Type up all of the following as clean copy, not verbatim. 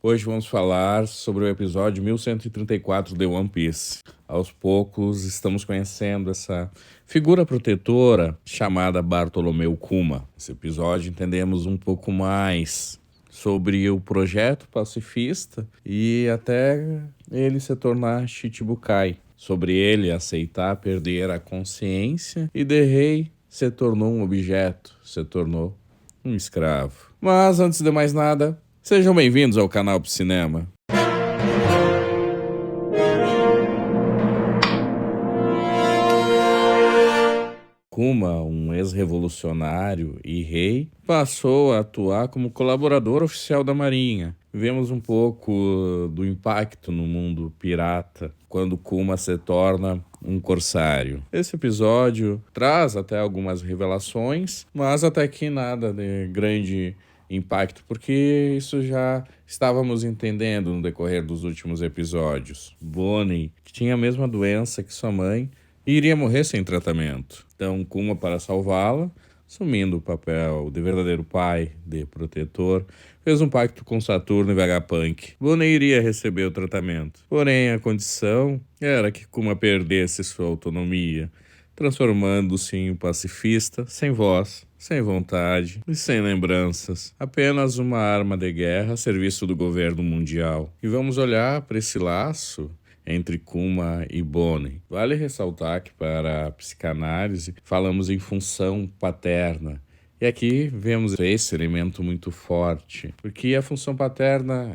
Hoje vamos falar sobre o episódio 1134 de One Piece. Aos poucos estamos conhecendo essa figura protetora chamada Bartolomeu Kuma. Nesse episódio entendemos um pouco mais sobre o projeto pacifista e até ele se tornar Chichibukai. Sobre ele aceitar perder a consciência e de rei se tornou um objeto, se tornou um escravo. Mas antes de mais nada, sejam bem-vindos ao canal Pro Cinema. Kuma, um ex-revolucionário e rei, passou a atuar como colaborador oficial da Marinha. Vemos um pouco do impacto no mundo pirata quando Kuma se torna um corsário. Esse episódio traz até algumas revelações, mas até que nada de grande impacto, porque isso já estávamos entendendo no decorrer dos últimos episódios. Bonnie, que tinha a mesma doença que sua mãe, e iria morrer sem tratamento. Então, Kuma, para salvá-la, assumindo o papel de verdadeiro pai, de protetor, fez um pacto com Saturno e Vegapunk. Bonnie iria receber o tratamento. Porém, a condição era que Kuma perdesse sua autonomia, transformando-se em um pacifista, sem voz, sem vontade e sem lembranças. Apenas uma arma de guerra a serviço do governo mundial. E vamos olhar para esse laço entre Kuma e Bonnie. Vale ressaltar que para a psicanálise falamos em função paterna. E aqui vemos esse elemento muito forte, porque a função paterna,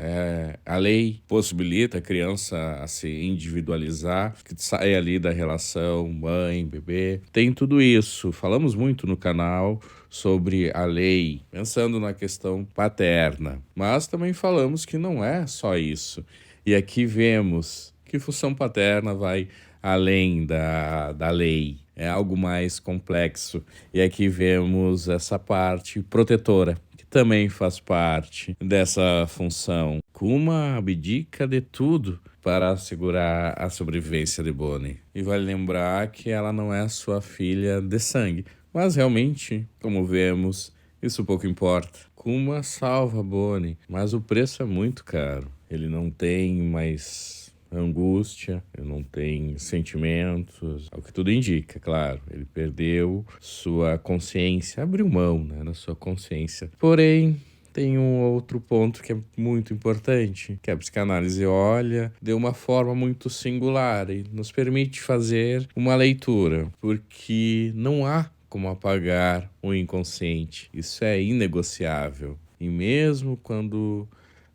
a lei possibilita a criança a se individualizar, que sai ali da relação mãe-bebê. Tem tudo isso. Falamos muito no canal sobre a lei, pensando na questão paterna. Mas também falamos que não é só isso. E aqui vemos que função paterna vai além da lei. É algo mais complexo. E aqui vemos essa parte protetora, que também faz parte dessa função. Kuma abdica de tudo para assegurar a sobrevivência de Bonnie. E vale lembrar que ela não é sua filha de sangue. Mas realmente, como vemos, isso pouco importa. Kuma salva Bonnie, mas o preço é muito caro. Ele não tem mais angústia, ele não tem sentimentos, é o que tudo indica, claro. Ele perdeu sua consciência, abriu mão, da sua consciência. Porém, tem um outro ponto que é muito importante, que a psicanálise olha de uma forma muito singular e nos permite fazer uma leitura, porque não há como apagar o inconsciente. Isso é inegociável. E mesmo quando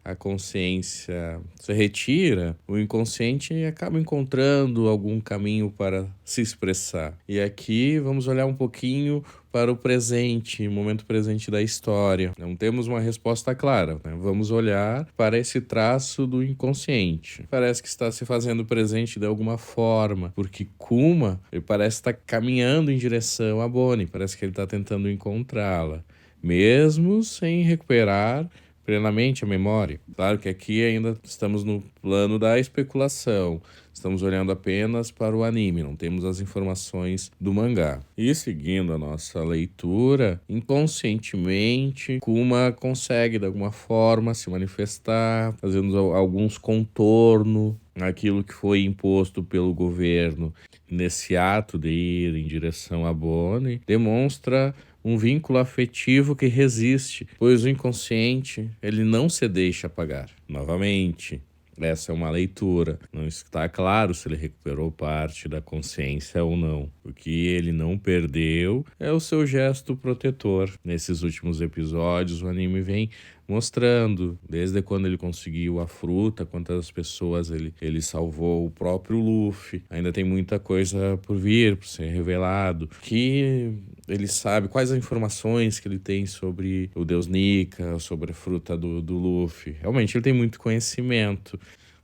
a consciência se retira, o inconsciente acaba encontrando algum caminho para se expressar. E aqui vamos olhar um pouquinho para o presente, o momento presente da história. Não temos uma resposta clara, Vamos olhar para esse traço do inconsciente. Parece que está se fazendo presente de alguma forma, porque Kuma, ele parece estar caminhando em direção a Bonnie, parece que ele está tentando encontrá-la, mesmo sem recuperar plenamente a memória. Claro que aqui ainda estamos no plano da especulação. Estamos olhando apenas para o anime, não temos as informações do mangá. E seguindo a nossa leitura, inconscientemente, Kuma consegue de alguma forma se manifestar, fazendo alguns contornos naquilo que foi imposto pelo governo. Nesse ato de ir em direção a Bonnie, demonstra um vínculo afetivo que resiste, pois o inconsciente, ele não se deixa apagar. Novamente, essa é uma leitura. Não está claro se ele recuperou parte da consciência ou não. O que ele não perdeu é o seu gesto protetor. Nesses últimos episódios, o anime vem mostrando, desde quando ele conseguiu a fruta, quantas pessoas ele salvou, o próprio Luffy. Ainda tem muita coisa por vir, por ser revelado, que ele sabe quais as informações que ele tem sobre o Deus Nika, sobre a fruta do Luffy. Realmente ele tem muito conhecimento.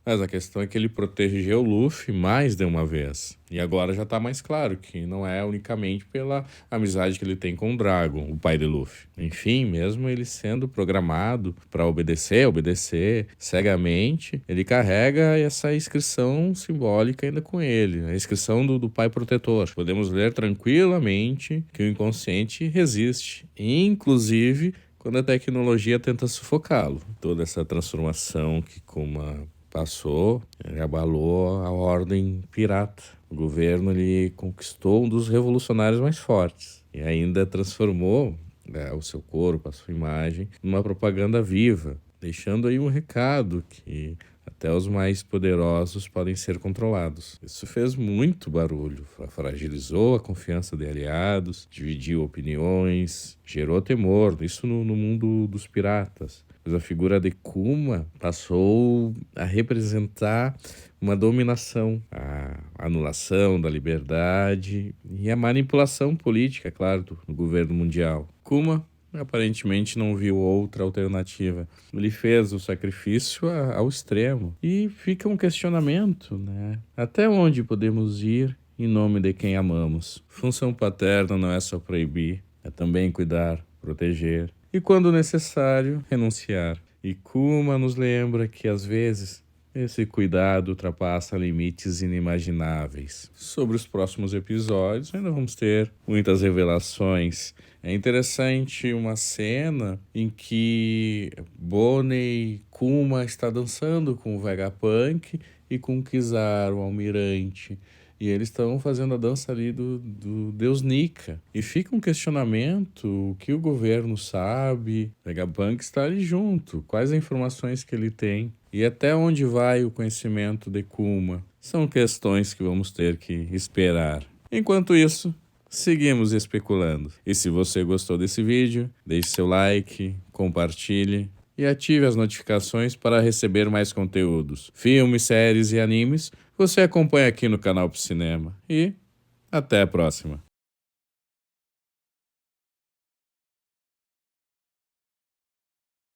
Mas a questão é que ele protegeu o Luffy mais de uma vez. E agora já tá mais claro que não é unicamente pela amizade que ele tem com o Dragon, o pai de Luffy. Enfim, mesmo ele sendo programado para obedecer cegamente, ele carrega essa inscrição simbólica ainda com ele, a inscrição do pai protetor. Podemos ler tranquilamente que o inconsciente resiste, inclusive quando a tecnologia tenta sufocá-lo. Toda essa transformação que Kuma passou, ele abalou a ordem pirata. O governo ele conquistou um dos revolucionários mais fortes e ainda transformou o seu corpo, a sua imagem, numa propaganda viva, deixando aí um recado que até os mais poderosos podem ser controlados. Isso fez muito barulho, fragilizou a confiança de aliados, dividiu opiniões, gerou temor, isso no mundo dos piratas. Mas a figura de Kuma passou a representar uma dominação, a anulação da liberdade e a manipulação política, claro, do governo mundial. Kuma aparentemente não viu outra alternativa. Ele fez o sacrifício ao extremo. E fica um questionamento, né? Até onde podemos ir em nome de quem amamos? Função paterna não é só proibir, é também cuidar, proteger e, quando necessário, renunciar. E Kuma nos lembra que, às vezes, esse cuidado ultrapassa limites inimagináveis. Sobre os próximos episódios, ainda vamos ter muitas revelações. É interessante uma cena em que Bonnie Kuma está dançando com o Vegapunk e com Kizaru, o almirante. E eles estão fazendo a dança ali do deus Nika. E fica um questionamento, o que o governo sabe? Vegapunk está ali junto, quais as informações que ele tem? E até onde vai o conhecimento de Kuma? São questões que vamos ter que esperar. Enquanto isso, seguimos especulando. E se você gostou desse vídeo, deixe seu like, compartilhe e ative as notificações para receber mais conteúdos. Filmes, séries e animes você acompanha aqui no canal Cinema. E até a próxima.